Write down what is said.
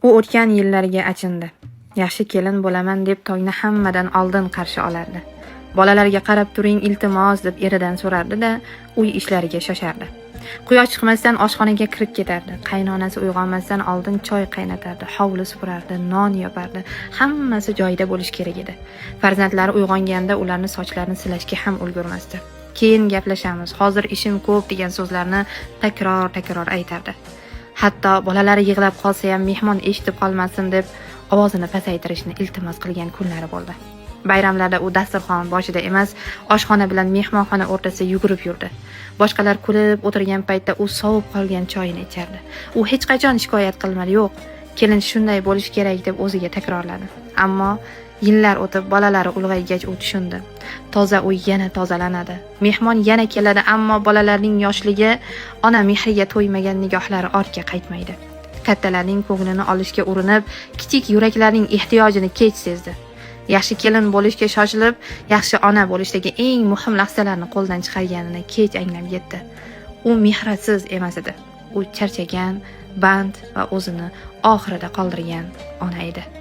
U o'tgan yillarga achindi. Yaxshi kelin bo'laman deb tongni hammadan oldin qarshi olardi. Bolalarga qarab turing iltimos deb eridan so'rardi-da, uy ishlariga shoshardi. Quyosh chiqmasdan oshxonaga kirib ketardi. Qaynonasi uyg'onmasdan oldin choy qaynatardi, hovli supurardi, non yopardi. Hammasi joyida bo'lish kerak edi. Farzandlari uyg'onganda ularni sochlarini silashga ham ulgurmasdi. Keyin gaplashamiz, hozir ishim ko'p degan so'zlarni takror aytardi. Hatto bolalari yig'lab qolsa ham mehmon eshitib qolmasin deb ovozini pasaytirishni iltimos qilgan kunlari bo'ldi. Bayramlarda u dasturxon boshida emas, oshxona bilan mehmonxona o'rtasida yugurib yurdi. Boshqalar kulib o'tirgan paytda u sovib qolgan choyini ichardi. U hech qachon shikoyat qilmadi, yo'q, kelin shunday bo'lish kerak deb o'ziga takrorladi. Ammo yillar o'tib bolalari ulg'aygach u tushundi. Toza uy yana tozalanadi. Mehmon yana keladi, ammo bolalarning yoshligi, ona mehriga to'ymagan nigohlari ortga qaytmaydi. Kattalarning ko'nglini olishga urinib, kichik yuraklarning ehtiyojini kech sezdi. Yaxshi kelin bo'lishga shoshilib, yaxshi ona bo'lishdagi eng muhim lahzalarni qo'ldan chiqarganini kech anglab yetdi. U mehratsiz emas edi. U charchagan, band va o'zini oxirida qoldirgan ona edi.